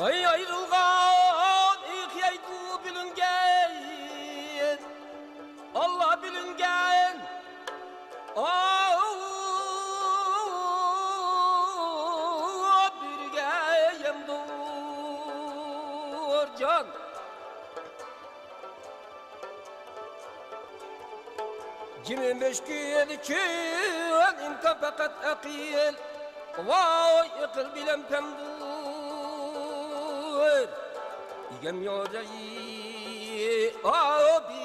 Ay ayrılgan ihyaydu bilingen Allah bilingen birgeyem dur can Cimin beşkil için imkan fakat akil Vay ıkıl bilen pemdur İgem yorayı abi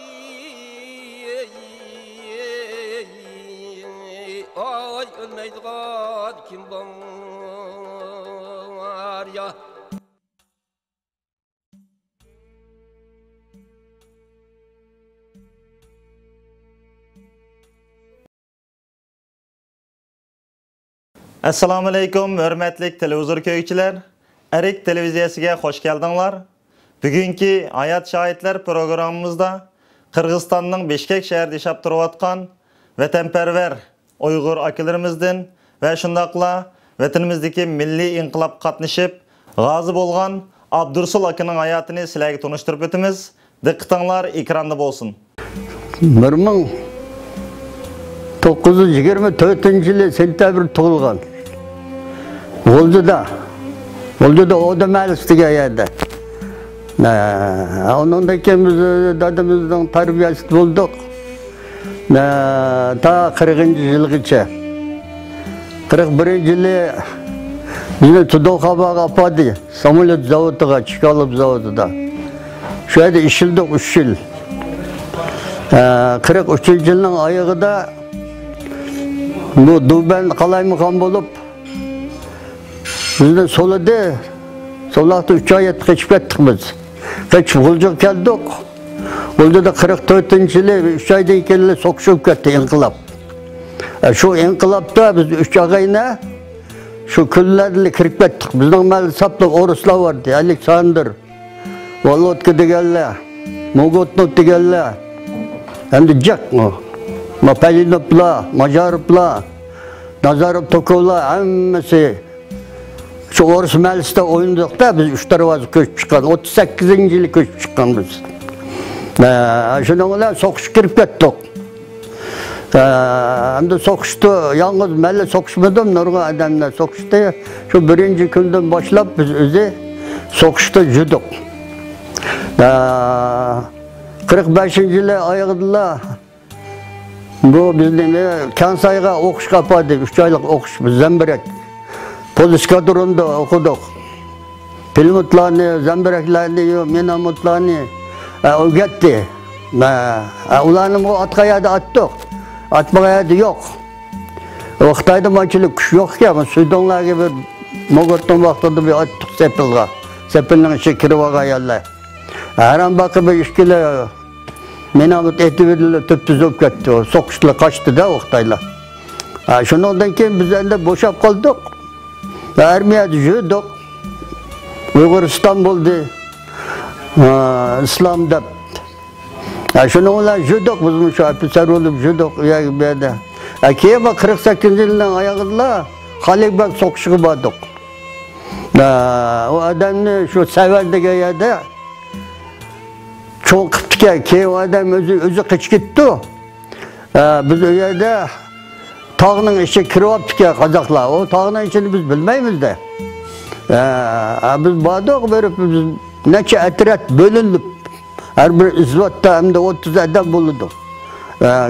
Ay ölmeydiğen kim var ya Assalamu alaykum, hörmətli televizor köykülər. Erik televiziyasiga xoş gəldinglar. Bugünkü Hayat Şahitler programımızda Kırgızstanның Bishkek şəhərində yaşap turuyatqan vatanparvar Uyghur akilarimizdən və şundaqla vatanimizdəki milli inqilab qatnışıb g'azi bo'lgan Abdursul akının hayatını sizlarga tanıştırıb ötimiz. Diqqətinglar ekranda bolsun. 1924 sentabr tug'ilgan. Oldu da o da meclistege yerde. Ondan keyin biz dadamızdan tarbiyasi bulduk. Ta 40-yılgacha. 41-yili bizni Tudoqabaga apadı. Samolyot zavodiga, Chkalov zavodida. Şu yerda ishildik 3 yil. 43-yilning oyog'ida bu Duban qalaymuqam bo'lib bizni solaqda 3 oy qechib ketdik biz. Qechib G'uljiga keldik. G'uljida 44-yili 3 oydan keyin so'qishib ketdi inqilab. Shu inqilabda biz 3 og'ayna shu kunlarda kirib ketdik. Bizning malsapda o'rislar vardı. Aleksandr, Volodka deganlar, Mogotnov deganlar. Endi Jakmo, Mapalinovlar, Majarovlar, Nazarov Tokovlar hammasi şu O'ris Malisda o'yindiqda biz 3 darvoza ko'chib chiqqan. 38-yili ko'chib chiqqan biz. Shundan bilan so'qish kirib ketdik. Endi so'qishdi, yalnız malla so'qishmadim, nurg'un odamlar so'qishdi. Shu birinchi kundan boshlab biz o'zi so'qishda judik. 45-yili oyog'ida bu bizning Kansayga o'qishga apadi, 3 oylik o'qish biz Zambirak. Poliskadronda o'qidik. Pilotlarni, zambiraklarni, minamotlarni o'rgatdi. Ularni bu atqayada atdik. Atmagayada yo'q. Xitoyda manchilik kuch yo'q-ku, Sudanlarga bir Mogotdan vaqtida bir atdik sepilga. Sepilning ichiga kirib olganlar. Haram baqib bir ishkila minamot etibirli tüptüz o'p ketdi. So'qishlar qochdi-da Xitoylar. Shundan keyin biz endi bo'shab qoldik. Armiyada yurdik. Uyg'uriston bo'ldi. Islom deb. Shuni bilan yurdik biz shu ofitser bo'lib yurdik u yerda. Keyin 48-yilning oyog'ida Xalibak so'qishiga bordik. O odamni shu Savar degan yerda cho'ng qiptga keyin odam o'zi qichib ketdi. Biz u yerda tog'ning ichiga kirib olibdik qozoqlar. O tog'ning ichini biz bilmaymiz-da. Biz bordik, berib biz necha atrat bo'linib har bir izvotda hamda 30 odam bo'ldi.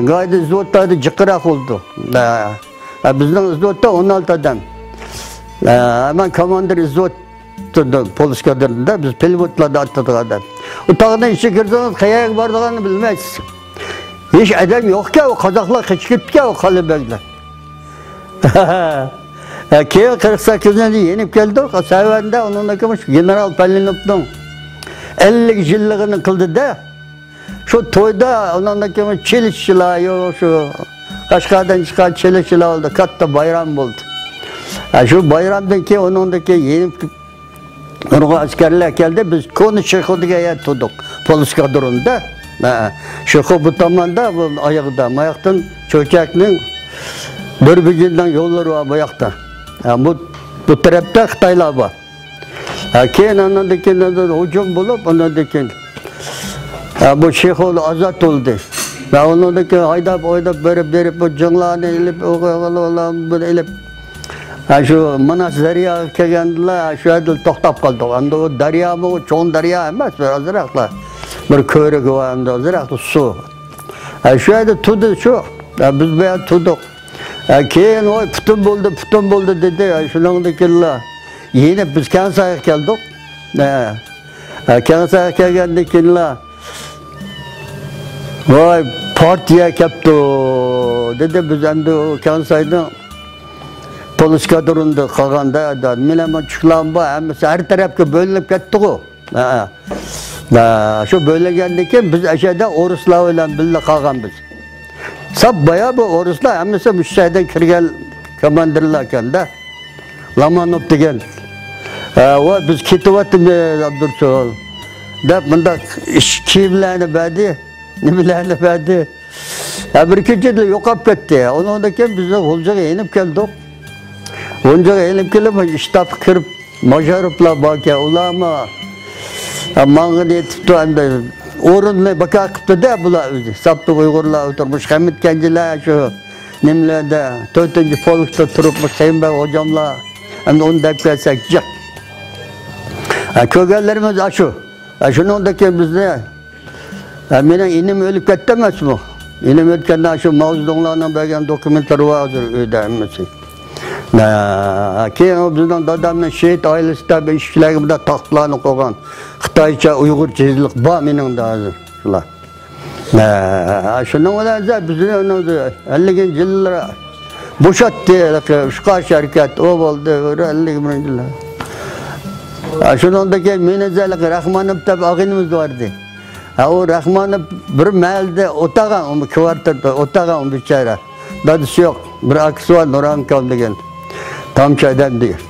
G'ayda izvotlarda jiqroq bo'ldi. Bizning izvotda 16 odam. Men komandir izvot Poliskadronda biz pilotlarda atladik odam. O tog'ning ichiga kirsangiz qayerga borganini bilmaysiz. Hech odam yo'q-ku, o qozoqlar qichib ketdi-ku, o qalibaklar. Keyin 48'de yenip geldik. Sayvanda onunla keyin General Palinovning 50 yilligini qildi da. Shu to'yda onunla keyin çelişçilar yo'q, shu Qashqardan chiqqan çelişçilar oldu. Katta bayram bo'ldi. Shu bayramdan keyin onunla keyin yenip nurg'un askarlar keldi. Biz Konishxodiga yetdik. Poliskadronda. Shu bu tomonda bu oyoqdan cho'chakning bir yildan yo'llari var bu yoqda. Bu tarafda Xitoylar bor. Keyin ondan keyin hujum bo'lib, ondan keyin bu Sheyxul Azat oldu. Ve ondan keyin haydab berip bu jinglarni ilib ilib şu Manas daryo kelgandilar, shu yerda to'xtab qoldik. Endi u daryo bu cho'ng daryo emas, azroqla bir ko'rigi bor, endi azroqda suv. Shu yerda turdi shu. Biz bu yerda turdik. Keyin oy putum bo'ldi dedi. Shundan keyin yine biz Kansaga keldik. Kansaga kelgandan keyin voy partiya kelibdi dedi. Biz endi Kansaydan polis kadrunda qolganda men chiqlam bor, hammasi har tarafga bo'linib ketdi-ku. Shu bo'lingandan keyin biz ashada o'rislar bilan birga qolganmiz. Sab boya bu o'rislar hammasi mushaydan kirgan komandirlar ekanda. Lamanov degan. Va biz ketyapmiz Abdursul. Deb bunda ish kiyimlarni berdi, nimalarni berdi. Bir kechada yo'qolib ketdi. Undan keyin biz G'uljaga inib keldik. G'uljaga inib kelib, ishtab kirib, mojariblar borga, ularni mang'in etibdi, endi o'rinni baka qilibdi-da bular o'zi. Sabti Uyg'urlar o'tirmuş, Hamid Kanjilar shu nimalarda 4-polkda turibmiz, Qaynbek hojamlar. Endi uni deb kelsak, jiq. Ko'rganlarimiz shu. Shundan keyin bizni mening inim o'lib ketdi emasmi? Inim o'tgandan shu mavzudonlarning bergan dokumentlari bor hozir uyda hammasi. Keyin bizning dadamning shehid oilasida ishchilarga taxtlarni qo'ygan. Xitoycha, Uyg'urcha yoziliq bor meningda hozir shular. Shundan bilan bizni 50-yillar bo'shatdi, ishqor sharkat o bo'ldi, 51-yillar. Shundan keyin menejerlik Rahmonov deb og'inimiz bordi. O Rahmonov bir mahalda o'tagan, kvartirda o'tagan bechara. Dadisi yo'q, bir akisi bor Nuramkon degan. Tomchadan degan.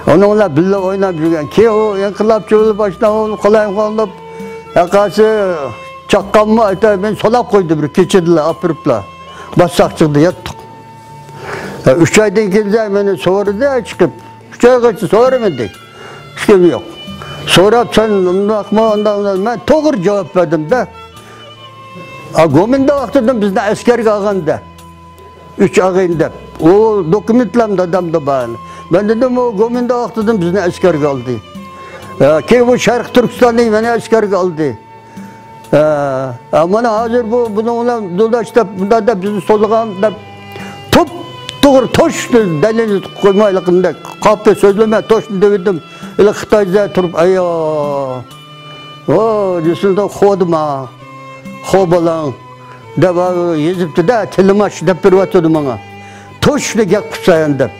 Onu bilan birga o'ynab yurgan. Keyin u inqilobchi bo'lib boshlab, qolib, yoqasi chaqqanmi aytay, men solab qo'ydi bir kechadilar, opiriblar. Boshaq chiqdi, yotdik. 3 oydan keyin meni so'radi chiqib. 3 oygacha so'ramadi. Hech kim yo'q. So'rab sen undan men to'g'ri javob berdim-da. Gominda vaqtida bizni askarga olganda 3 og'in deb. O dokumentlarım dadamda bor. Ben dedim o Gominda vaqtida bizni askarga oldi. Keyin bu Sharq Turkistonning meni askarga oldi. Mana hozir buni bilan do'lashlab bunda bizni so'lg'an deb to'g'ri toshni dalil qo'ymayligimda qopni so'zlama toshni dedim. Ila Xitoyda turib ayo. Jisilda xodima. Xobalan deb yezibdi-da, tilmash deb beryapti menga. Toshni gap qilsayan deb.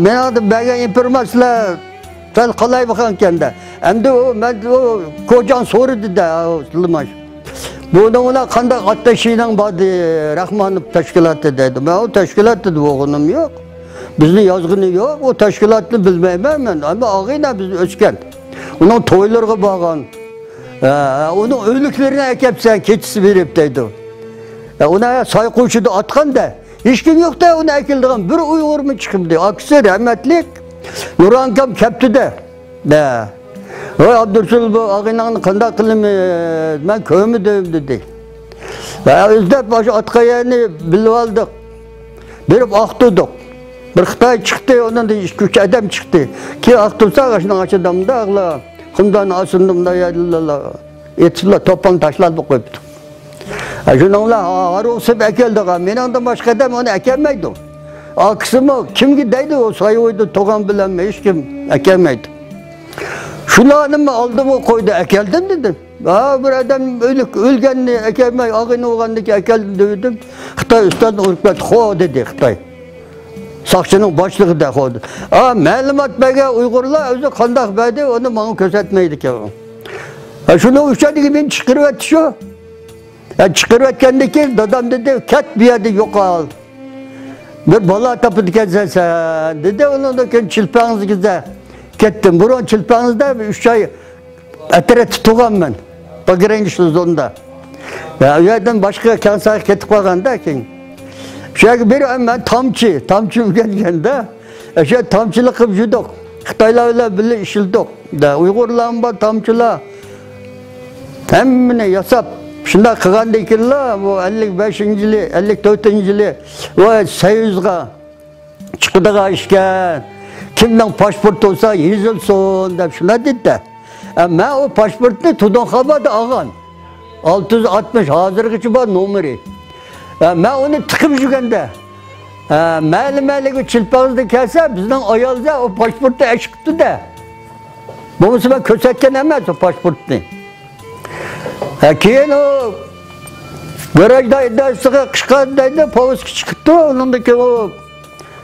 Men hozir bergan informatsiyalar sal qalay bo'lgan-kanda. Endi men ko'jan so'radi-da, tilmash. Bundan ular qanday attashiyning bordi, Rahmonov tashkiloti dedi. Men o tashkilot dedi, o'g'lim yo'q. Bizni yozg'ini yo'q, o tashkilotni bilmayman men. Ama og'ina biz o'chgan. Uning to'ylarga borgan. Uning o'liklarini akapsan, kechisi berib deydi. Uni soyquvchida otganda hech kim yo'q-da, uni akildigan bir Uyg'urmi chiqibdi. Aksi rahmatlik Nurankam kaptida. Voy Abdursul bu og'inangni qanday qilamiz? Men ko'midim dedi. O'zlab bosh otqayani bilib oldik. Berib oqtirdik. Bir Xitoy chiqdi, ondan 2-3 odam chiqdi. Keyin oqtirsa, shuning ochidamda ag'lar qumdan osindimda yadilar. Etiblar to'pon tashlab qo'yibdi. Shuninglar aruqsib akeldi. Meningdan boshqa odam uni akelmaydi. Aqsimi kimga deydi o soyvoyda to'g'an bilan hech kim akelmaydi. Shularni oldimga qo'ydi, akeldim dedim. Bir odam o'lganni akelmay, og'ini o'g'anniki akeldim dedim. Xitoy ustidan urib ketdi, "Xo" dedi Xitoy. Soqchining boshlig'ida qo'ydi. Ma'lumot bergan Uyg'urlar o'zi qanday berdi, uni menga ko'rsatmaydi ekan. Shuni uchadiga men chiqirib o'tdi shu. Chiqirib o'tgandan keyin dadam dedi, "Kat bu yerda yo'qol. Bir bola topib kelsan" dedi. Undan keyin chilpangizga ketdim. Burun chilpangizda 3 oy atrofda tug'anman. Pogranichniy zonda. U yerdan boshqa Kansaga ketib qolganda keyin Şöyle bir hemen tamçı o'rganganda, o'sha tamchilik qilib yurdik. Xitoylar bilan ishildik. Uyg'urlar tamchilar hammani yasab shunday qilgandan keyinlar bu 55-yili, 54-yili va Soyuzga chiqadigan ishgan. Kimning pasporti olsa yezilsin deb shunday dedi. Men o pasportni Tudunxonda olgan. 660 hozirgacha bor nomeri. Men uni tiqib yurganda mayli chilpog'izda kelsa bizning ayollar o pasportni eshikdi-da. Bo'lmasa men ko'rsatgan emas o pasportni. Keyin o garajda iddaasiga chiqqandayda povozga chiqibdi. Undan keyin o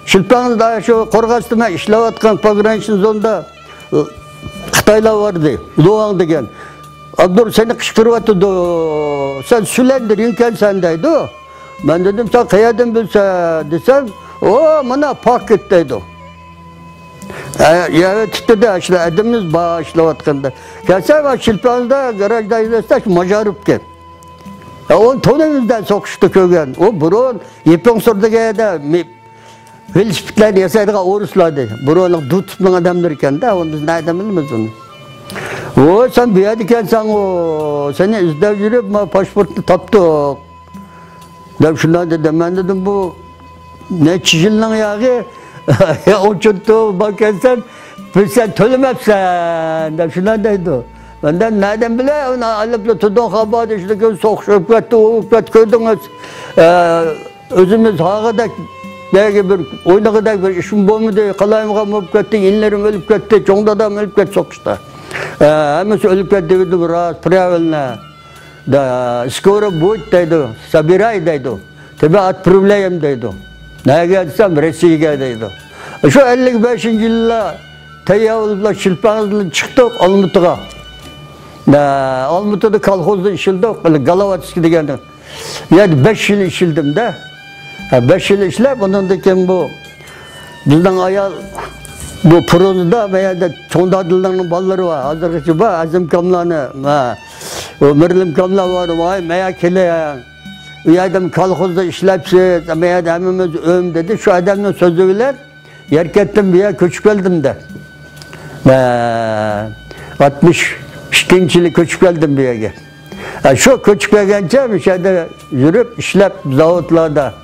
chilpog'izda shu qo'rg'osda ishlayotgan pogranichniy zonda Xitoylar vardı. Doğan degan. Abdur seni kışkırıyordu. Sen sülendirin sen deydi. Ben dedim sen kıyadın bilse desem o bana paket deydi. Evet işte de işte edimiz başlayatkanda. Gelse var Şilpan'da garajda izlesek macarıp gel. Onun tonumuzdan sokuştu kögen. O burun yepon sordu geldi. Velosipedler yasaydığı Oruslardı. Buranın dut tutman adamlarken de onu biz nereden bilmez onu. O sen bir yerdeyken sen o seni izlev yürüp ma pasportunu taptık. Dedim şundan dedim ben dedim bu ne çizilin yağı o çuttu bakarsan sen tölemezsen dedim şundan dedi. Benden nereden bile onu alıp tutun haber işte gün sokuşup gitti o gördünüz. Özümüz hağıda belki bir oynağıda bir işim bulmadı, kalayımga mı gitti, inlerim ölüp gitti, çoğunda da ölüp gitti sokuşta. Hemisi ölüp gitti dedi biraz pravilne. Da skoro будет dedi, sabiray dedi. Tabi atpırvlayım dedi. Neye geldiysem Rusya'ya dedi. Şu 55. yıllar Tayyavuzla Şilpanızla çıktık Almıtı'ga. Almıtı'da kolxozda işildik, böyle Galavatski degeni. Yani 5 yıl işildim de. 5 yıl işlep, ondan da kim bu? Bizden ayal bu prozda veya da çoğundadıllarının balları var. Hazırlıkçı var, Azim Kamlan'ı, Mirlim Kamlan var, vay meyakeli yani. Uyaydım kolxozda işlepsiz, veya da hemimiz öğüm dedi. Şu adamın sözü bilir, yerkettim bir yer köçük geldim de. 62. yılı köçük geldim bir yere. Şu köçük gelgence bir şeyde yürüp işlep zavutlarda,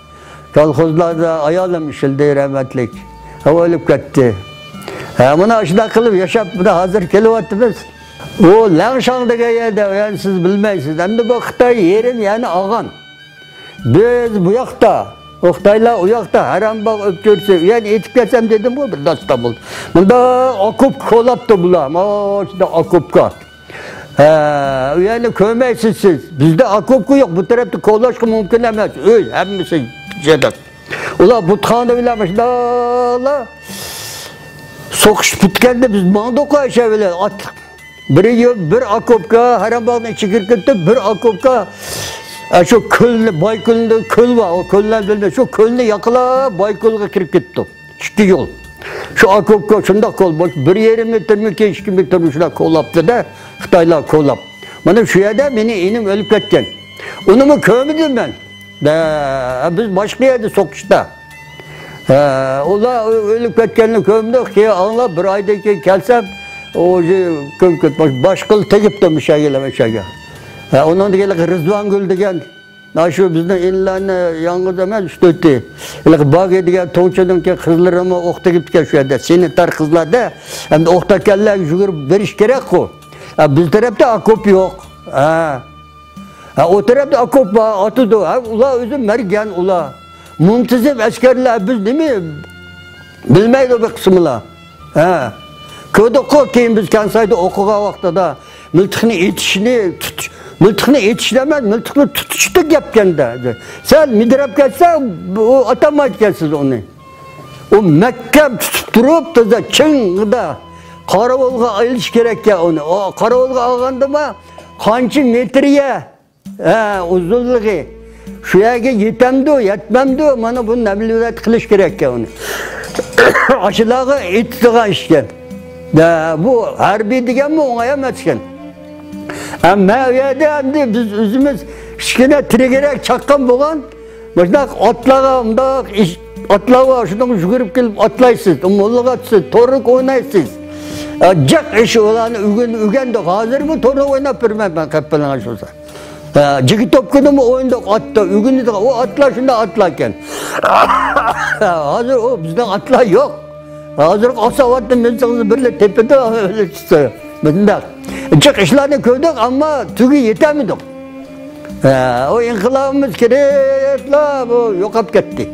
kolxozlarda ayalım işildi rahmetlik. O ölüp gitti. Bunu aşıda kılıp yaşap bu da hazır kelivatı biz. O Langşang'daki yerde yani siz bilmeysiniz. Hem de bu Xitay yerin yani ağan. Biz bu yakta, Xitaylar o yakta haram bak öptürse. Yani etip gelsem dedim bu bir dasta buldu. Bunda akup kolaptı bulam. O işte akupka. Yani kömeksiz siz. Bizde akupku yok. Bu tarafta kolaşkı mümkün emez. Öyle hemisi cedek. Ula butxanı bilemiş. Sokuş bitkende biz mandoku aşağı bile attık. Bir akopka, haram bağına içi girgitti, bir akopka şu kölünü, Bayköl'ünde köl var, o kölünden bilmez. Şu kölünü yakıla Bayköl'e kirip gitti. İki yol. Şu akopka şunda kol boş. Bir yerim getirmiş ki 2 metre şuna kolaptı da, Xitaylar kolap. Bana şu yerde beni inim ölüp gitken. Onu mu kövmedim ben? Biz başka yerde sokuşta. Ola ölüp ketkenini kömdük ki anla bir aydaki gelsem o köm kötmüş başkıl tekip demiş şeyle. Ondan da gelip Rızvan Gül degen şu bizden illerine yalnız demez üstötti. Bağ edigen Tonça'nın ki kızlarıma okta gitken şu yerde. Seni tar kızlar da hem de okta keller yürüp veriş gerek o. Biz tarafta akop yok. O tarafta akop var atıdı. Ula özüm mergen ula. Muntazam askerler biz değil mi? Bilmeydi o bir kısmıyla. Köyde okuyayım biz kansaydı okuğa vakti da mültüğünü yetişlemez, mültüğünü tutuştuk yapken de. Sen midrap gelsen o atamayız gelsiz onu. O Mekke tutup durup da Çın'da Karavolga ayılış gerek ya onu. O Karavolga algandı mı kancı metreye uzunluğu. Şu yerge yetemdi, yetmemdi, bana bunu nemlüvet kılış gerek ya onu. Aşılağı ittiğe işken. Bu harbi degen mi ona yemezken. Ama yerde biz özümüz işkine tire gerek çakkan boğan. Başta otlağa, atlava, şundan yugurib kelip atlaysız, mollagatısız, toruk oynaysız. Jak iş olan ügendik. Hazır mı toruk oynap vermem ben kapelana şolsa. Jigi top günümü oyundak atla, ügünü o atla şunda atlarken. Hazır o bizden atla yok. Hazır asavatın mensağınızı birle tepede öyle çıkıyor. Bizden. Jak işlerini köydük ama tügü yetemedik. O inkılabımız kiretla bu yokap gitti.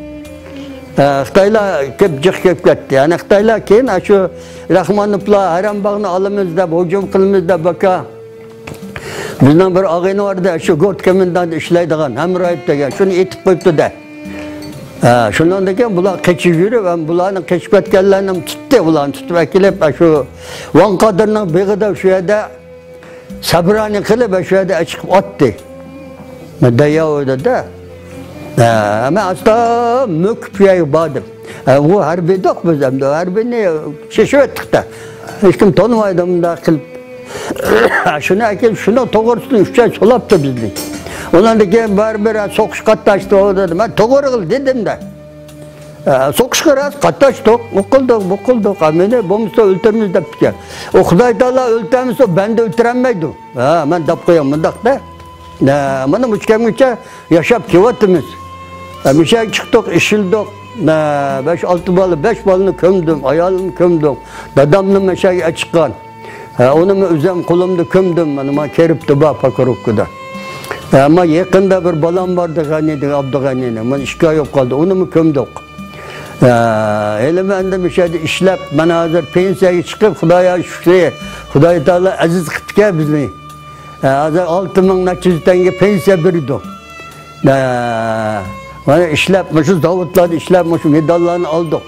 Xitaylar kep ketdi. Yani Xitaylar keyin shu Rahmonovlar Harambog'ni olamiz deb hujum qilamiz deb baka. Bizning bir og'ayni bor, shu Gort komendant ishlaydigan Hamroyev degan, shuni aytib qo'yibdi-da. Shundan keyin bular qechib yurib, bularni qechib ketganlarni tutdi, bularni tutib kelib, shu Vanqodirning beg'ida shu yerda sabrani qilib, shu yerda chiqib otdi. Dayo'da. Ama asla müküpyayı badım. Bu harbi yok bizimde. Harbi ne? Şişi ettik de. Hiç kim tanımaydı bunda kılıp. Şuna doğrusunu 3 ay solaptı bizde. Ondan da ki bir sokuş kattaştı o dedim. Ben doğru kıl dedim de. Sokuş kıraz kattaştık. Okulduk. Amene bomuzda öldürmüz de bitiyor. O Xuday Teala öldürmüzse ben de öldüremeydim. Ben dap koyam bundak da. Bana uçken yaşap kivatımız. Bir şey çıktık, işildik. 5-6 balı, 5 balını kömdüm, ayalımı kömdüm. Dadamlı meşeyi çıkan. Onu üzem kolumda kömdüm, bana keripti bağ pakarukkuda. Ama yakında bir balam vardı Gani'de, Abdügani'ne. Ben işgal yok kaldı, onu mu kömdük. Elimende bir şeyde işlep, ben hazır pensiyaya çıkıp Xudaya şükreye. Xuday Teala aziz kıtke bizni. Hazır 6.000 tenge pensiya berdi. Bana işlep, şu zavutlarda işlep, şu medallarını aldık.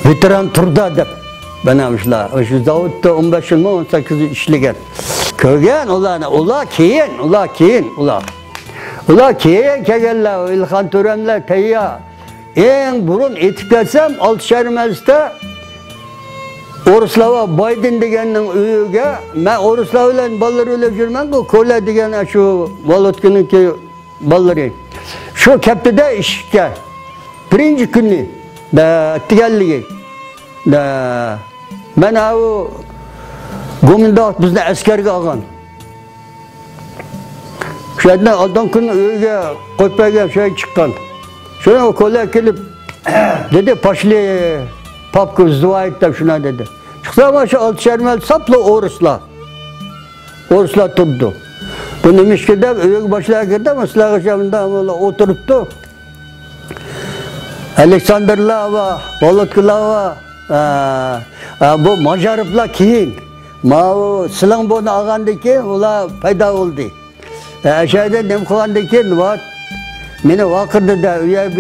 Veteran turda dep. Bana şu zavutta 15 yıl mı 18 yıl işlegen. Kögen ula keyin. Ula keyin kegeller, İlhan Törenler teyya. En burun etip gelsem Altşehir'mezde Oruslava Biden degenin üyüge, ben Oruslava ile balları öyle жүрmem ki, Kola degen şu Volodkin'in ki balları. Şu keptede işke, birinci günü tigelliği. Ben o Gomindat bizde askerge ağan. Şöyle adam günü üyüge koypaya şey çıkan. Şöyle o Kola gelip dedi paşlı Papkı zıvayet de şuna dedi. Çıksa başı Altşehir'mel saplı Orusla tuttu. Bu demiş ki de övük başlığa girdi ama silah akşamında oturuptu. Aleksandrlava, Volodkilava, bu Macarıpla keyin. O silah bunu ağandı ki, ola payda oldu. Aşağıda nem kılandı ki, meni vakırdı da üye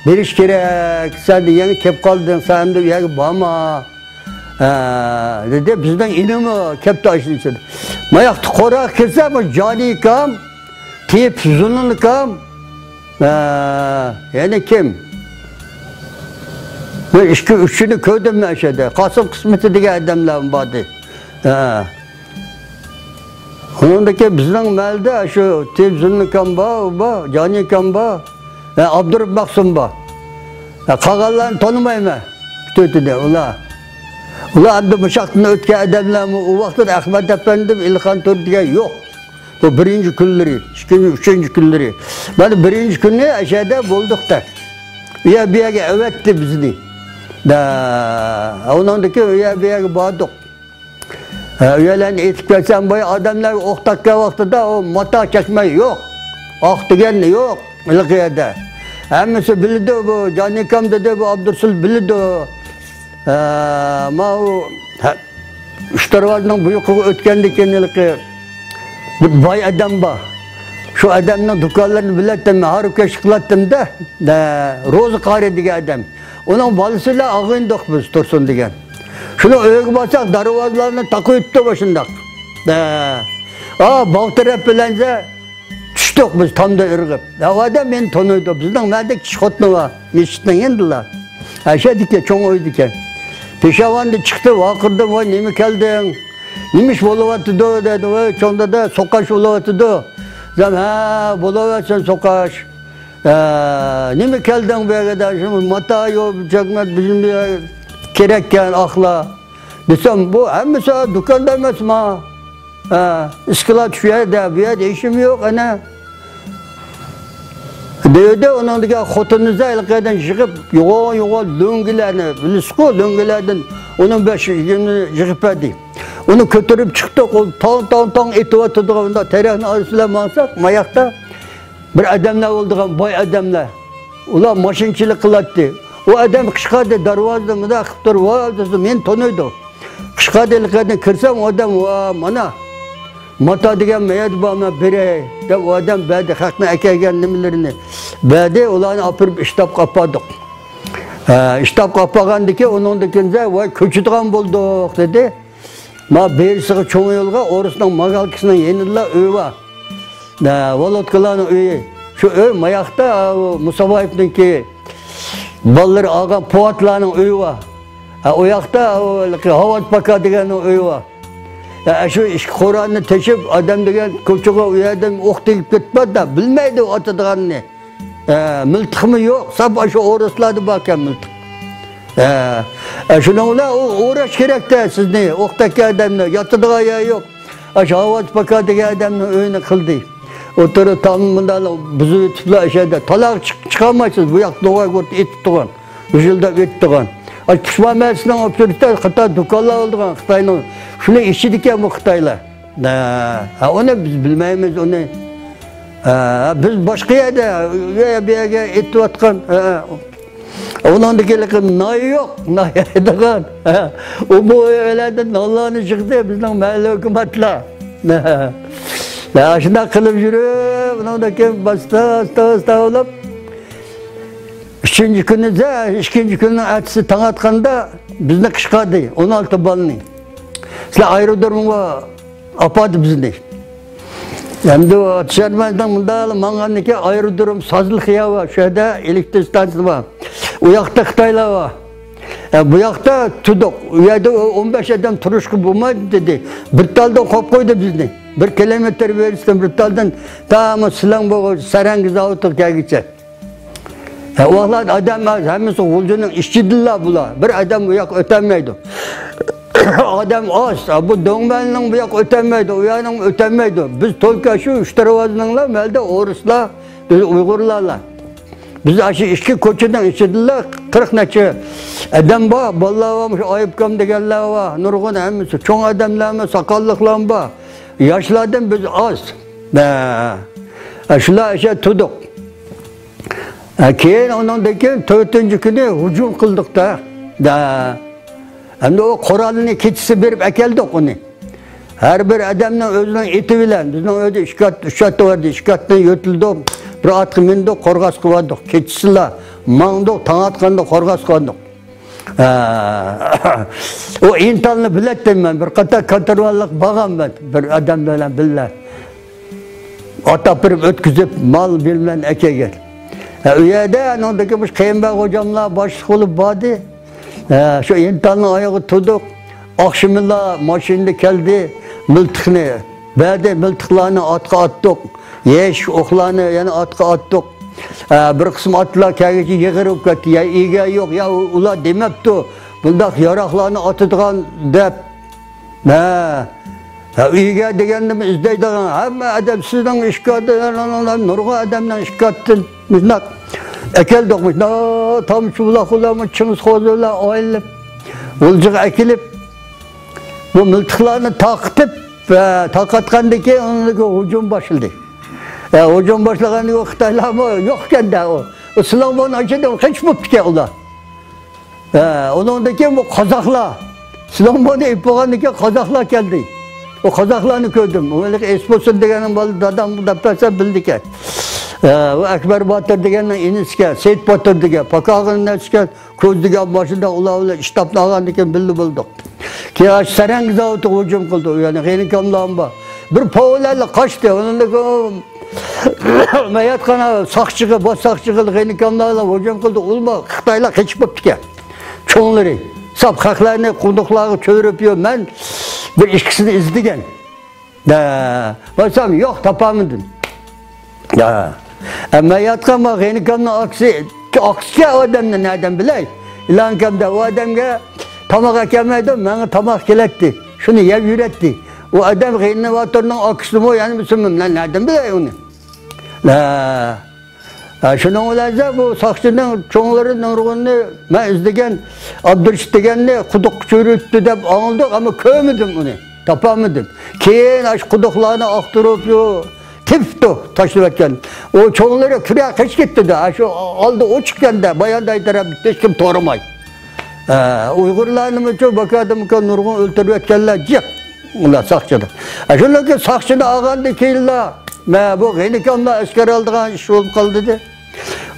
bir iş gerek, sen de yeni kep kaldın, sen de üye bama. Dedi, bizden inimi kep taşın içinde. Mayaktı korak kese ama cani kam, tip zunun kam. Yani kim? Ve üçünü köydüm ben şeyde. Kasım kısmeti diye adamlarım vardı. Onundaki bizden melde şu tip zunun kam ba, cani kam ba. Abdurrahman Maksum ba. Kağallarını tanımayım ben. Tütüde ula. Ula abdü bıçaktını ötke adamlarımı o vakti Ahmet Efendim İlhan Türkiye yok. Bu birinci günleri, üçüncü günleri. Ben birinci günü aşağıda bulduk da. Üye bir yere övetti bizni. Onundaki üye bir yere bağırdık. Üyelerini etip gelsen boyu adamlar oktakya vaktida o mata çekme yok. Aktıgen yok. Ilgiyede. Hemisi bildi bu, Canikam dedi bu Abdursul bildi. Ama oÜştarval'dan büyük ötkendi kendiliki bir bay adam var. Şu adamın dükkanlarını bilettim, haruka şıklattım da Rozu Kari diye adam. Onun balısıyla ağındık biz Tursun diye. Şunu öğü basak darvazlarını takı etti başında. Bağtırıp bilense düştük biz tam da ırgıp. O adam beni tanıyordu. Bizden nerede kişkotlu var. Meşitten yendiler. Aşağı dike, çoğun oy dike. Peşavandı çıktı, vakırdı, vay nemi geldin? Nemiş boluvatıdı dedi, çoğunda da sokaş boluvatıdı. Zem boluvatsan sokaş. Nima keldin bu yerda? Şu mata yok, çakmak bizim kerekken akla. Desem bu hammasi do'konda emasmi? İskilat şu yerda, bu yerda işim yok ana. Deydi onunla xotinizga ilqadan chiqib, yo'g'on lo'ngilarni, bilasiz-ku, lo'ngilardan onun 5-20 yig'ibdi. Uni ko'tarib chiqdik, tong etyotdigan tarafni olsalar maqsad, mayaqda bir odamlar bo'ldigan, boy odamlar. Ular mashinchilik qiladi. O odam qishqadi, darvozada bunday qilib turib, men taniydim. Qishqadi ilqadan kirsam, odam mana mata degan mayat bormi beray deb odam badi haqni akagan nimalarini badi ularni olib ishtab qapadik. Ishtab qapagandan keyin uningdan voy ko'chadigan bo'ldik dedi. Ma berisiga cho'ng yo'lga O'risning magalkisining yenida uy bor. Volodkalarning uyi. Shu uy mayaqda Musaboyevniki ballar olgan poatlarning uyi bor. O yoqda Havot Paka deganning uyi bor. Şu iş Kur'an'ı teşip adam degan ko'chaga u yerdan o'q tegib ketmadi, bilmaydi otadiganini. Miltiqmi yo'q, sap shu o'rislarda borkan miltiq. Shuni ular o'rash kerak-da sizni, o'qdagi odamni yotadigan yer yo'q. Shu Havot Paka degan odamni uyini qildi. O'tirib tam bundan buzib o'tiblar o'shada. Taloq chiqolmaysiz, bu yoqda o'g'it etib turgan. O'shilda etib turgan. Pishmanmasidan optirda Xitoy do'konlar oldigan Xitoyning. Shuni ichidikan bu Xitoylar. Uni biz bilmaymiz uni. Biz boshqa yerda bu yerga etayotgan onandagilar nay yo'q, nay degan. U bu yerlardan Allohni chiqdi bizning mahalla hukumatlar. Shunda qilib yurib, undan basta olib İkinci günün ertesi tang atqanda bizni qishqadi 16 balni. Sizlar aerodromga apadı bizni. Endi Sharmandan mundal manganniki aerodrom Sazilxiya va shu yerda elektr stansiyasi bor. U yoqda Xitoylar bor. Bu yoqda tuduq. U yerda 15 odam turishga bo'lmaydi dedi. Bir taldan qo'yib qo'ydi bizni. 1 kilometr berishdan bir taldan tamam silang bo'lib Sarangiz avtogagicha. Oğlan adam hemisi Gulcu'nun işçidirler bular. Bir adam bu yak ötemeydi. Adam az. Bu Dongmen'in bu yak ötemeydi. Uyanın ötemeydi. Biz Tolka şu 3 tarafınınla melde Oruslar, biz Uygurlarla. Biz aşı işki koçundan işçidirler. 40 neçe adam var. Vallahi varmış Ayıpkam degenler var. Nurgun hemisi. Çoğun adamlar mı sakallıklar var. Yaşlardan biz az. Şunlar işe tutuk. Keyin ondan keyin 4-cü günü hücum qildik da. Endi o Qur'onni keçisi berib akeldik uni. Har bir odamning o'zining eti bilan bizning o'yda 3 kat vardı, 2 katdan yo'tildik. Bir atqi mindik, qo'rg'as qildik. Kechisilar mangdik, tang atqanda qo'rg'as qildik. O intalni biladim men, bir qator kontrollik bo'lganman bir odam bilan billa. Ota birib o'tkizib mal bilan akaga. U yerda anondagi biz Qiyinbaq hocamlar boshliq bo'lib bordi. Şu intalning oyog'i tuduq. Oqshimlar mashinada keldi, miltiqni, ba'da miltiqlarni otqa otdik. Yesh o'qlarni yana otqa otdik. Bir qism otlar kagichi yig'irib ketdi. Ya ega yo'q, ya ular demabdi. Bundaq yaroqlarni otadigan deb. Uyga deganni izlaydigan hamma odam sizning ishkotdan, nurg'un odamdan ishkotdan biznak akeldik. Tomchi buloqlarni Chimiz qo'zlar oilib, o'ljiga akilib bu miltiqlarni taqitib, taqatgandan keyin unga hujum boshildi. Hujum boshlagandan keyin Xitoylarmi yo'q ekanda o. Islomni ichida hech bo'libdi ular. Undan keyin bu qozoqlar Islomni ipogandan keyin qozoqlar keldi. O qozoqlarni ko'rdim. O'lik Esposin deganim bo'ldi, dadam bu dapasa bildik. O Akbar Botir deganning inisiga, Seyit Botir degan, Pakog'indan chiqqan ko'zdigan boshida ular ishtabni olgandan keyin bildi bo'ldik. Keyin Sarangiz zavodi hujum qildi, ya'ni G'enikomlar bor. Bir povlarlar qochdi. Undan mayatxona soqchiga, bosoqchiga G'enikomlar hujum qildi. Ulma Xitoylar hech bo'libdi. Cho'nglari sap haqlarni qunduqlarga cho'rib yo'q. Men bir ikkisini izlagan. Bo'lsam yo'q topamadim. Ama yatkan bak Henikam'ın aksi adamla nereden biley? İlan kamda o adamga tamak ekemeydim, bana tamak keletti. Şunu yev yüretti. O adam Henivatör'ün aksını mı yani müslümüm lan nereden biley onu? Şunun olacak bu sakçının çoğunların nurgununu ben izlegen Abdülşit degenini kuduk çürüttü de anıldık ama köymedim onu. Tapamadım. Keyin aş kuduklarını aktırıp yo tifti taşıverken. O çoğunları küreğe kaç gitti de aşı aldı o çıkken de bayanday tarafı hiç kim torumay. Uygurlarını çok bakadım ki nurgun öldürüverkenler cık. Ulan sakçıda. Şöyle ki sakçıda ağandı ki illa. Bu Henikam'la asker aldığın iş olup kaldı de.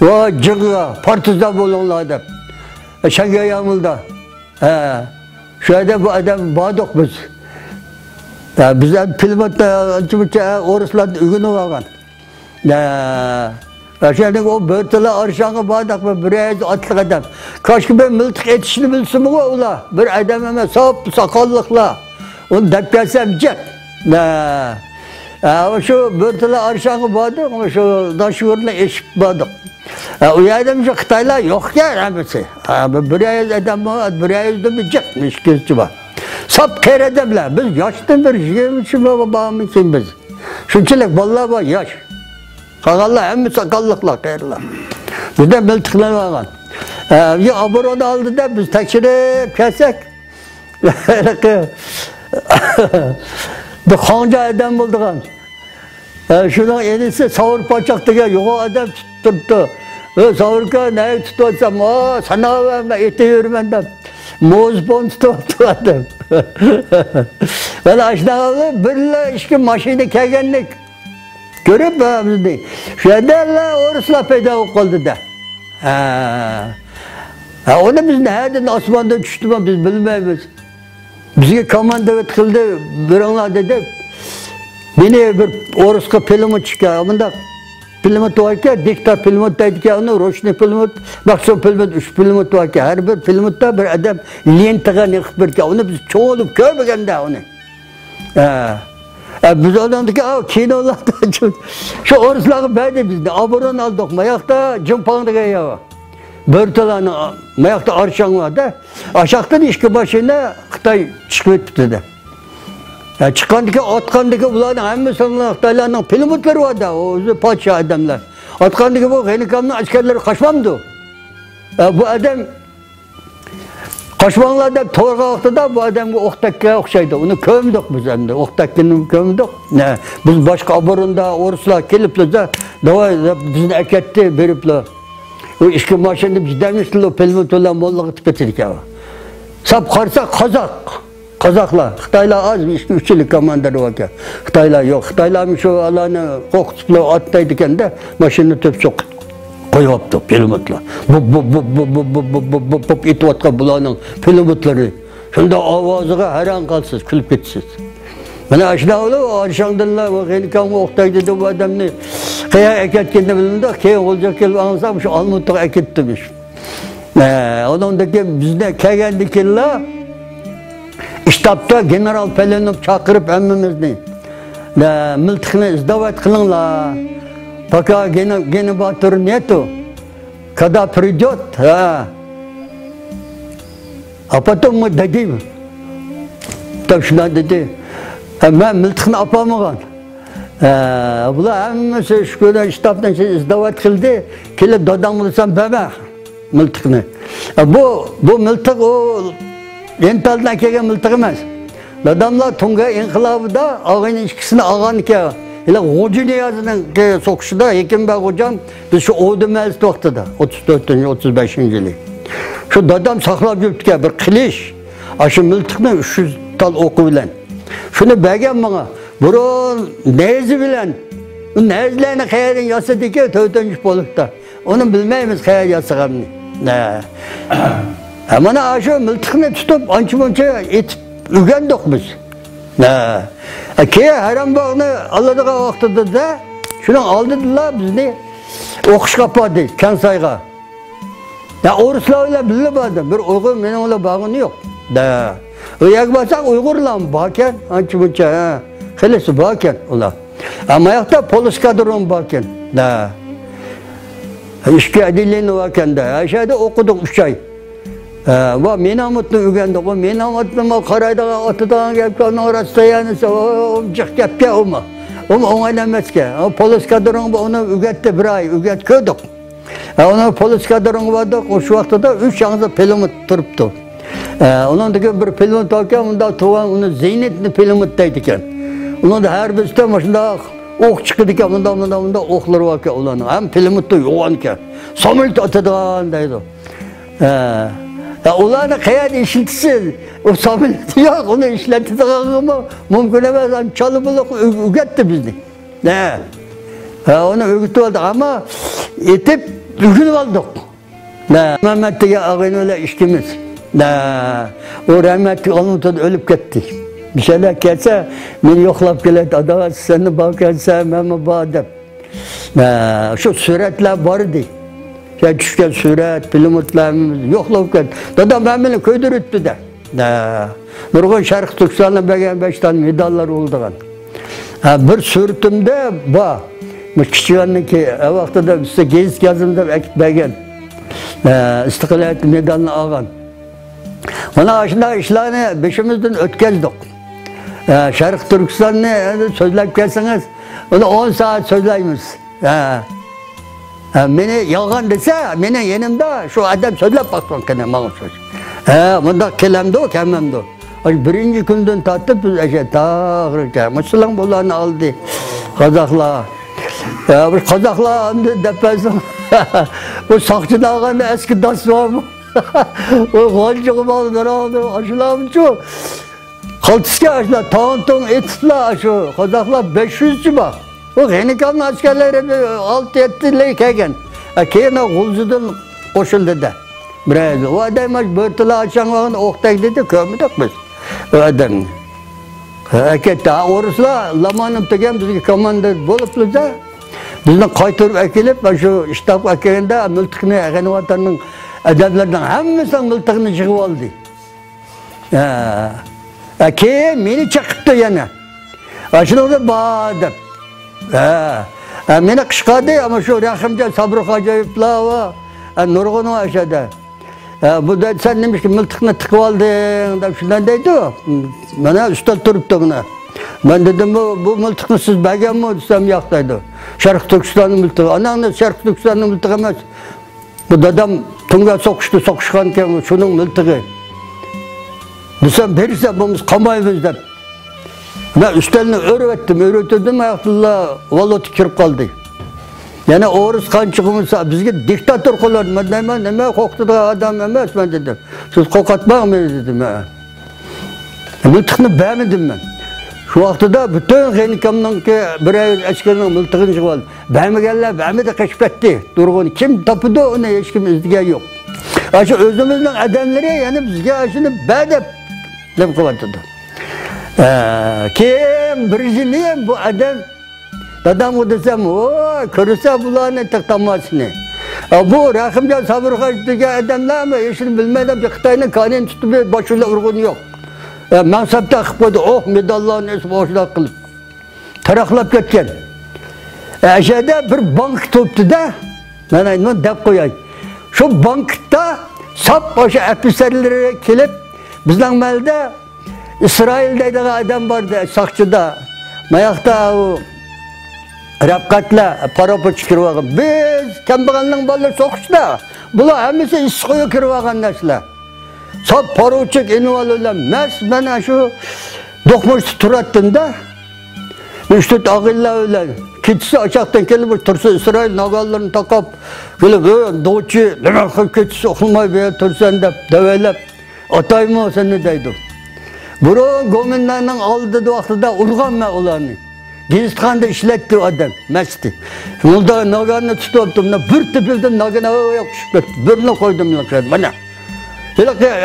O cıgıya, partizan bulunlardı. Şengay Yağmur'da. Şöyle bu adam bağdık biz. Bizden pilotla Oruslar'da ügünü vargan. Şimdi o börtüle arşanı bağdık mı bir atlık adam. Kaşkı ben mıltık etişini bilsin mi ola? Bir adam hemen sakallıkla. Onu deppesem cek. Şu börtüle arşanı bağdık ama şu daşıvırla eşip bağdık. O adam şu Xitaylar yok ya hepsi. Bir adam var, bir adam bir cek müşkilci var. Sap keredemler. Biz yaşlı bir şeyim için babam için biz. Şunçilik vallahi var yaş. Kakallar hem sakallıklar kayırlar. Bizden mıltıklar var. Bir aburonu aldı da biz tekşirip kesek. Bir kanca adam bulduk. Şunun enisi savur paçak diye yok adam tuttu. Savurka neyi tutuyorsam sana verme eti yürümenden. Mozbon tutuyordu adam. Ben aşağıda bir işki maşini kegenlik. Görüp bizni. Şöyle Orusla pedagog oldu da. Onu biz nereden asmanda düştü mü biz bilmeyiz. Bizge komanda kıldı bir onlar dedi. Beni bir Orus'ka pilimot çıkıyor. Bunda pilimot var ki, dikta pilimot dedi ki onu, roşni pilimot, maksimum pilimot, 3 pilimot var ki. Her bir pilotta bir adam lentaga nekip bir ki. Onu biz çoğulup görmegen de onu. Biz ondan ki kinolarda şu Orus'ları verdi bizde. Aburon aldık. Mayakta cımpağındıga ya. Börtülanı mayakta arşan vardı. Aşağıdan işki başına Xitay çıkıp etti de. Çıkandaki atkandaki bunların hemmisinin Xitaylarının pilotları vardı. O paça adamlar. Atkandaki bu Henikam'ın askerleri kaçmamdı. Bu adam kaçmanlarda torga vakti da bu adamı Oktak'a okşaydı. Onu kömdük biz hem de. Oktak'ını kömdük. Biz başka aburunda Oruslar gelip de bizni eketti verip de. O işki maşında biz demiştiler o pelmut olan mollağı tüpetirdik ya. Sap karsa Kazaklar. Xitaylar az bir işki 3 yıllık komandarı var ki. Xitaylar yok. Xitaylarmış o alanı kokutupla attaydıken de maşını tüp çok koyuptu pelmutla. Bop iti vatka bulanın pelmutları. Şunda avazıga hayran kalsız, külüp geçsiz. Bana aşağı olu, arşandırlar, o Henikam Oktay'da da bu adamını kaya eketkende bilindi, kaya olacak gelip anlatsam şu almutluğa ekettimiş. Onundaki bizde kegendikilla, İştapta General Pelenov çakırıp emmimizni, mıltıkını izdavat kılınla, пока генератор нету, когда придет, а потом мы дадим. Так что dedi. Ben mıltıkını yapamagan. Bunlar hemmisi şükürden iştaptan izdavat kıldı. Kelip dadam bulsam bebe mıltıkını. Bu mıltık o yentaldan kelgen mıltık emez. Dadamlar Tunga inkılabıda ağın içkisini ağan ki. Hele Hoca Niyazi'nin sokuşunda Hekim Bey hocam biz şu Oğdu Meclisi vaktida 34. 35. yılı. Şu dadam saklap yürüttük bir kılıç. Aşı mıltıkını 300 tal oku bilen. Şunu bergen bana. Burun neyzi bilen. Neyzilerini kayarın yasadı ki 4. bolukta. Onu bilmeyimiz kayar yasağımını. Ama aşı mıltıkını tutup ançı monça etip ügendik biz. Ki haram bağını Allah'da vaxtıda da şunu aldılar bizni okuş kapadı Kansayga. Oruslar öyle bilip vardı. Bir Uygur benim öyle bağını yok. Uyak basak Uygurlar bakken ançı bunca. Hilesi bakken ola. Ama yakta polis kadron bakken. İşki adilini vakende. Aşağıda okuduk 3 ay. Va men amutni o'rgandik. Va men amutni qaraydigan otidan gapga norasida yanisa, jiq gapga o'ma. O'ng'ay emasga. Poliskadring uni o'rgatdi 1 oy, o'rgatdik. Uni poliskadring bordik. O'sha vaqtda 3 yangi pilomat turibdi. Undan bir pilomat ekan, unda tug'an uni Zeynetni pilomat deydi ekan. Unda har birida mashunda o'q chiqdi ekan, unda o'qlar bor ekan ularning. Ham pilomatda yo'g'on ekan. Samolyot otadigan deydi. Ularni qayerda ishlatsin? O samolyot yo'q, uni ishlatadiganmi mumkin emas. Chalib o'rgatdi bizni. Uni o'rgatib oldik, ammo etib o'rganib oldik. Mamatga og'aynilar ishkimiz. O rahmatli onutdan o'lib ketdi. Bir şeyler kelsa, meni yo'qlab keladi, adovat seni bakarsan, men bor deb. Shu suratlar bor edi. Tushgan surat, pilotlarimiz yo'qlab ketdi. Dadam meni ko'ydiribdi-da. Nurg'un Sharq Turkistondan bergan 5 ta medallar oldigan. Bir suratimda bor. Kichikanniki vaqtida bizga gez yazimda akib bergan. Istiqlal medalini olgan. Mana shunday ishlarni beshimizdan o'tkazdik. Sharq Turkistonni so'zlab kelsangiz, uni 10 soat so'zlaymiz. Meni yolg'on desa, meni yenimda shu odam so'zlab boqqan kana ma'lum so'z. Bunda kelamdi, kelmamdi. Birinchi kundan tortib biz o'sha tag'irga musulmon bularni oldi. Qozoqlar. Bu qozoqlar depasın. Bu soqchidan olgan eski dostlarım. O qo'lchig'im oldi, ashularimchu. Qaltisga ashula ton etiblar shu qozoqlar 500 chi bor. O G'enikamning askarlari 6-7 lik kelgan. Keyin G'ulzidan qo'shildi-da. Biroz u odam bo'rtlar ochang'on o'qtak dedi, ko'rmadik biz. O odam. Aketa o'rislar Lamanov degan bizga komandir bo'libdi-da. Bizni qaytarib akilib, shu shtab akaganda miltiqni G'anivatanning adamlardan hammasi miltiqni yig'ib oldi. Keyin meni chaqibdi yana. Ashunga bor deb. Meni qishqadi, ammo shu Rahimjon Sabrixo'jayevlar va Nurg'un ashada. Bu da sen nima miltiqni tiqib olding deb shunday deydi. Mana ustol turibdi buni. Ben dedim bu miltiqni siz berganmi desam yo'q deydi. Sharq Turkistonning miltiqi. Anani Sharq Turkistonning miltiqi emas. Bu dadam tunga so'qishgan ekan, shuning miltiqi. Desam bersa biz qamaymiz deb. Ben üstelini öğrettim ayaqtilla valot kirib qoldi. Yana o'ris qanchig'imsa bizga diktator qo'ladi. Men deyman, nima qo'qtida odam emas men dedim. Siz qo'qatmangmi dedim. Miltiqni bermadim men. Şu vaqtida bütün G'enikamninki bir ay askarning miltiqini yig'ib oldi. Bermaganlar bermadi qochib ketdi. Turg'un kim topdi uni hech kim izdigan yo'q. Shu o'zimizning odamlari yana bizga shuni ber deb qo'ydi. Kim birinchi bu adam dadam desam, ko'rsa bularni taqtamasini. Bu Rahimjon Sabrixo'j degan odamlarmi hechini bilmaydi, Xitoyning qonun tutib boshida urg'un yo'q. Mansabda qilib qo'ydi, medallarni boshida qilib. Taraqlab ketgan. Ashada bir bank topdi-da, mana nima deb qo'yay. Shu bankda sap o'sha ofitserlari kelib, bizning malda İsrail deydigan adam bordi, soqchida. Mayaqda u Rabqatlar parapoch kirib olgan. Biz kambag'alning bolalar so'qishda. Bular hammasi issiqqa kirib olgan narsalar. Sap parochik invalidlar mas mana shu do'qmoch turatdim-da. Uchta og'illar bilan ketsa ochoqdan kelib tursa Isroil nog'onlarini taqab, kelib, "Do'chi, nima qilib ketsa uxlamay bu yerda tursan" deb davaylab, "Otaymi seni" deydi. Burun go'minlarning oldida vaqtida urganman ularni. Gizitxanda ishlatdi odam, masti. Yo'lda nog'onni tutibdi, bir tepildim nog'ona yo'q tushib ketdi. Birini qo'ydim yo'q. Mana.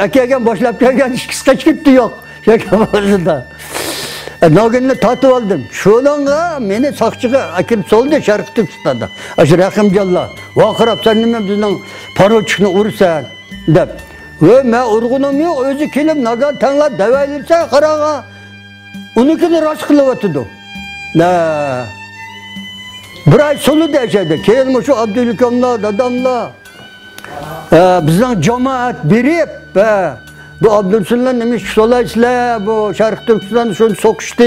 Akaga boshlab kelgan ikkisi qochibdi yo'q. Shakamozida. Nog'onni tatib oldim. Shuningga meni soqchiga akirib soldi Sharq Turkistonda. Shu Rahimjonlar, "Vaqirab sen nima bizning parochikni ursan" deb. Ve men urg'unim yo'q, o'zi kelib nog'on tanlab davaylasa qaraga. Unikini rost qilib o'tdi. Bir ay solu deşedi. Keyin şu Abdülhamid'la, dadamla bizden cemaat birip bu Abdülhamid'le demiş solayısıyla bu Şarkı Türkistan şunu sokuştu.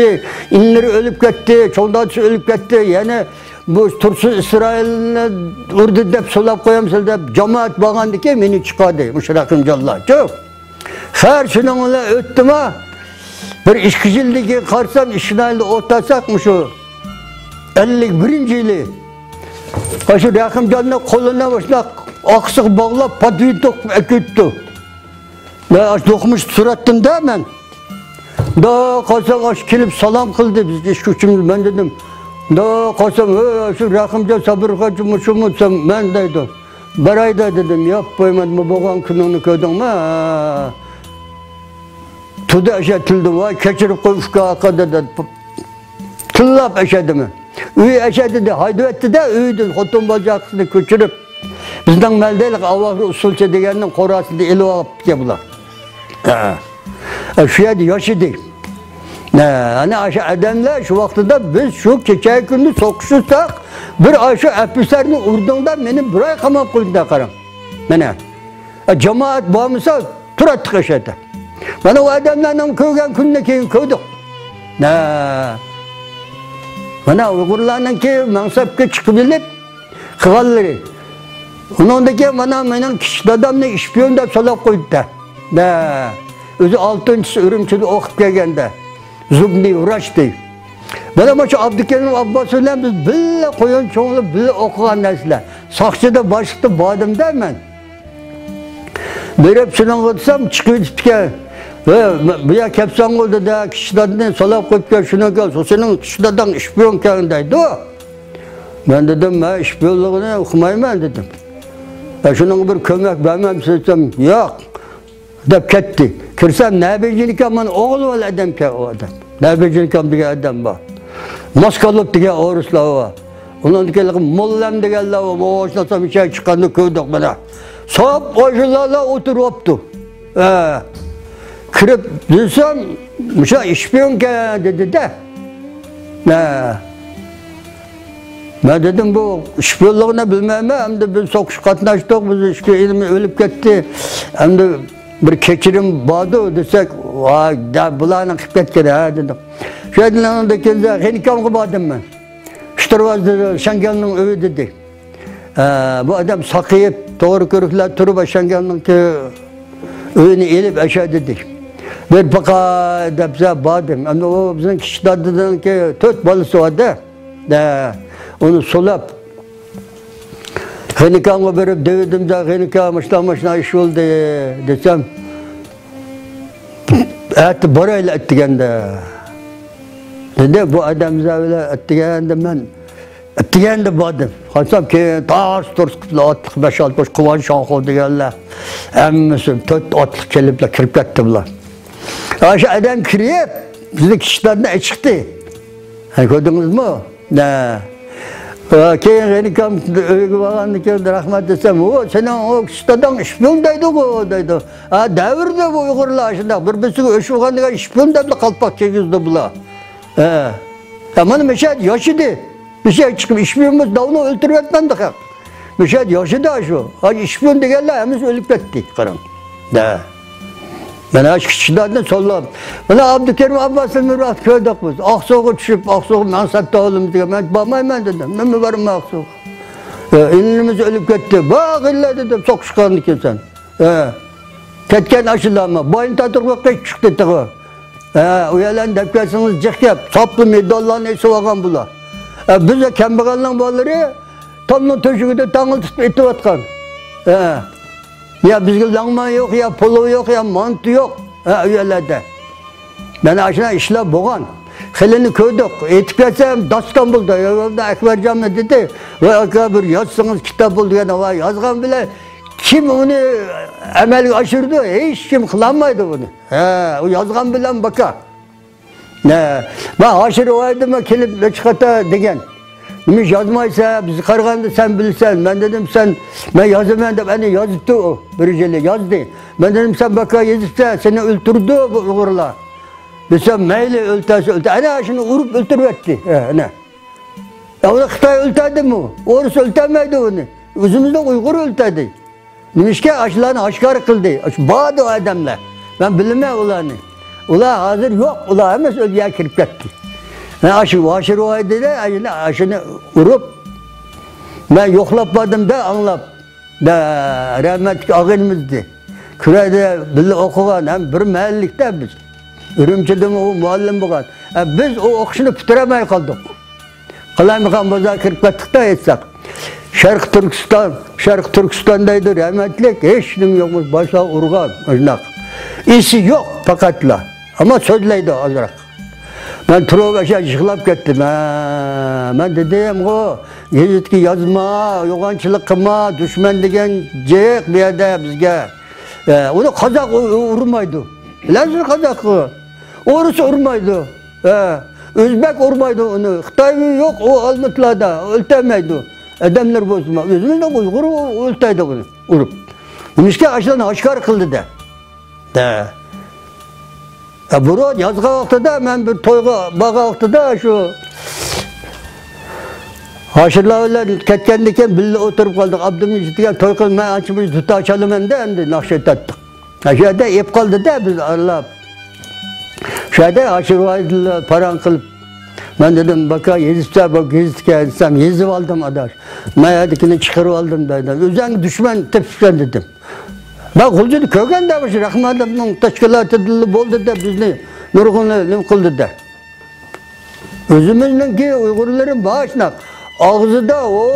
İnleri ölüp gitti, çoğundatısı ölüp gitti. Yani bu Tursun İsrail'ine urdu dep solap koyamsın dep cemaat bağandı ki meni çıkardı. Müşrakım callah. Çok. Her şununla öttüm ha. Bir işkicildeki karsam İsrail'de ortasakmış o. 51. yılı. Kaşı Rakım canına koluna başına aksık bağlap patıyı eküttü. Ben dokmuş surattım da hemen. Da kalsam aç gelip salam kıldı biz iş gücümüz ben dedim. Da kalsam şu Rakımca sabır kaçmışım ben dedim. Barayda dedim yapmayayım mı boğan kınını köydün mü? Tuda eşetildim vay keçirip koyuşka akada da tıllap eşedi mi? Üyü eşedi de haydu etti de üydün hotun bacaksını köçürüp bizden meldeylik Allah'ı usulçe degenin korasında eli alıp yapılar. Şu yedi yaşı değil. Hani aşağı adamlar şu vaxtıda biz şu keçe günü sokuşursak bir aşağı episerinin urdunda beni buraya kamap koyunda karım. Cemaat bağımıza tur attık eşedi. Bana o adamlarla köygen gününe keyin köydük. Bana Uygurlarla ki mansapka çıkıp bilip kıvalları. Onundaki bana benim kişi adamla işpiyon da solap koydu da. Özü 6. Ürümçü'de okup gelgende. Zubni uğraştı. Bana şu Abdülkerim Abbas'ıyla biz bile koyun çoğunluğu bile okuyan nesile. Sakçıda başlıkta bağdım da ben. Böyle hepsinden koysam çıkıyor ispike. Bir ya kepsan oldu da kişilerden solap koyup gel şuna gel. O senin kişilerden işpiyon kendiydi o. Ben dedim ben işpiyonluğunu okumayayım ben dedim. Şunun bir kömek vermem söylesem yok. Dep ketti. Kirsem nebecilik aman oğlu ol adam ki o adam. Nebecilik am diye adam var. Maskalık diye oğrusla var. Onun diye mollam diye la o boğuşlasam bir şey çıkanı köydük bana. Sop koşularla oturup. Kırıp dilsem müşa işpiyon ki dedi de. Ben dedim bu işpiyonluğunu bilmem hem de biz sokuş katlaştık biz işte ilmi ölüp gitti. Hem de bir keçirim bağdı desek vay da bulağına kıpet kere ha dedim. Şöyle onda kendi henikam bağdım ben. İşte Şengel'in öğü dedi. Bu adam sakıyıp doğru körükler turup Şengel'in ki öğünü elip aşağı dedi. Bir baka depse bağdım. Ama o bizim kişilerden ki 4 balısı vardı. Onu solap. Henikama verip devirdim de henikama başlamışına iş oldu desem. Etti barayla ettigende. Dedi bu adam öyle ettigende ben ettigende bağdım. Hansam ki tars kıpla atlık 5-6 boş kuvan şank oldu geldiler. Emmisi 4 atlık keliple kirip gettiler. Aşağı adam kirip bizim kişilerden çıktı. Gördünüz mü? Keyin henikam öyle bağlandı ki rahmet desem o senin o kişiden işpiyondaydı o dedi. Devirde bu Uygurlar şimdi birbirisi öşüğünde işpiyonda bile kalpak çekizdi bula. Ama meşet yaşıdı. Bir şey çıkıp işpiyonumuz davunu öldürüp etmendik ya. Meşet yaşıdı şu. İşpiyon diyorlar hemiz ölüp gitti karım. Ben aşk kişilerden sollam. Bana Abdülkerim Abbas'ın Murat köyde biz. Aksoğu düşüp Aksoğu Mansat'ta oğlum diye. Ben bakmayayım ben dedim. Ne mi varım Aksoğu? İnimiz ölüp gitti. Bak illa dedim çok çıkardı ki sen. Ketken aşılanma. Boyun tatırmak kaç çıktı tığı. Uyalan depkesiniz cık yap. Saplı medallar neyse vakan bula. Bize kembeğalın bağları tamla töşüküde tanıl tutup eti vatkan. Ya bizde langma yok, ya polo yok, ya mantı yok. Üyelerde. Ben aşına işler boğan. Helini köydük. Etiketsem İstanbul'da. Yolda Ekbercan dedi. Ve akabir yazsanız kitap oldu. Yani yazgan bile kim onu emel aşırdı. Hiç kim kılanmaydı bunu. O yazgan bile baka. Ben aşırı oydım kilip çıkata degen. Demiş yazmaysa bizi kargandı sen bilsen. Ben dedim sen ben yazımın da beni yazdı o biriceli yazdı. Ben dedim sen baka yazıpsa seni öldürdü bu Uğurlar. Desem meyli öldürse öldü. Ana şunu vurup öldürüp etti. Onu Xitoy o'ltadimi? O'ris o'ltamadi uni. O'zimizda Uyg'ur o'ltadi. Nimishga ashlarni oshkor qildi? Ba'zi odamlar. Men bilmayman ularni. Ular hozir yo'q, ular emas o'lga kirib ketdi. Aşı rivayetinde aşını urup ben yo'qlab anlab da rahmetli ağınımızdı. Kürede birga okugan hem bir mahallikda biz. Ürümçide o muallim bo'lgan. Biz o o'qishni bitiramay qoldik. Qalaymigan bo'lsa kirib ketdik aytsak. Sharq Turkistondaydi rahmetlik hech nima yo'qmish, boshqa urgan, o'shunaq. İsi yo'q faqatla. Ama so'zlaydi ozroq. Ben turib aşağı yıkılap kettim. Ben dedim o Yezidki yazma, yoğançılık kılma, düşman degen cek bir yerde bizge. Onu Kazak urmaydı. Bilensin Kazak'ı. Orası urmaydı. Özbek urmaydı onu. Xitay yok o Almutlar'da öltemeydi. Adamlar bozma. Özümüzde Uygur ölteydi bunu urup. Nişke aşağıdan aşkar kıldı da. Buru yazga vaxtida men bir to'yga baga vaxtida shu Hoshirlar bilan ketgandan keyin birga o'tirib qoldik. Abdumijidga to'y qilmay anchimiz duta ochalaman-da endi naqsha tatdik. Shu yerda ep qoldi-da biz Alloh. Shu yerda Hoshirlar paran qilib men dedim baka yezibga desam yezib oldim adash. Mayadikini chiqarib oldim dedi. O'zing dushman tepishgan dedim. Ben Gulcunu kökende başı Rahmanov'un teşkilatı boldu da bizni nurgunlu kıldı da. Özümüzün ki Uygurların başına ağzıda o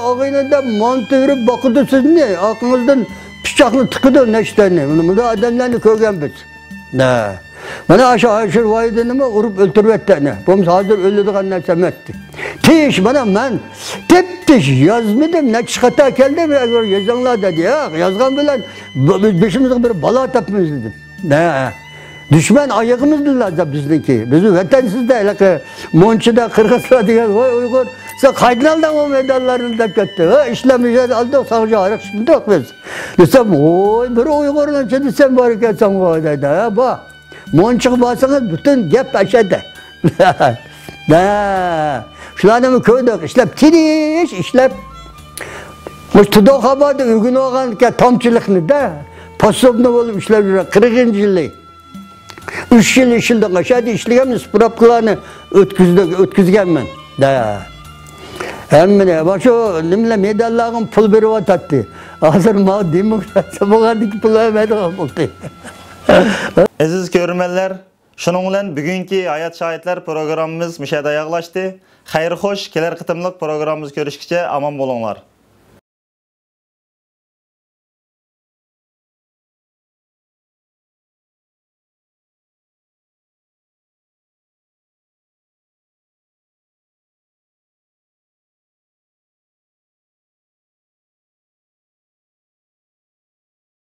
ağıyla mantı verip bakıdı siz ne? Aklınızdan bıçaklı tıkıdı neşteni. Bunu da adamlarını köken biz. Bana aşağı vayedini urup öldürmetteni. Bunu hazır öldürdük anlatamazdı. Tiş bana ben teptiş yazmadım ne çıkata geldim yazanlar dedi ya yazgan bilen beşimizde bir bala tapmıyoruz dedim. Düşman ayağımızdılar da bizimki. Bizim vatansiz de öyle Monçu'da Kırgızlar diye vay Uygur sen kaydınaldan o medallarını da kötü. İşlemeyeceğiz aldık savcı arak şimdi yok biz. Desem oy bir Uygur'un içinde sen var ki sen var dedi. Bak Monçuk basınız bütün gep aşağıda. Şularını koyduk, işlep tiriş, işlep. Tudoq habada ügün olgan ki tamçılıkını da, pasobnu olup işlep jürgen, 40 yılı. 3 yıl işildik, aşağıda işleyemiz, probkalarını ötküzgen ben. Emmine, bak şu nimle medallağın pul berip atattı. Hazır ma demokrasiya boğandaki pul vermedi oldu. Aziz görürmenler, şunun bilen bugünkü Hayat Şahitler programımız müşahede yaklaştı. Hayır hoş, keler kıtımlık programımız görüşkice aman bolunlar.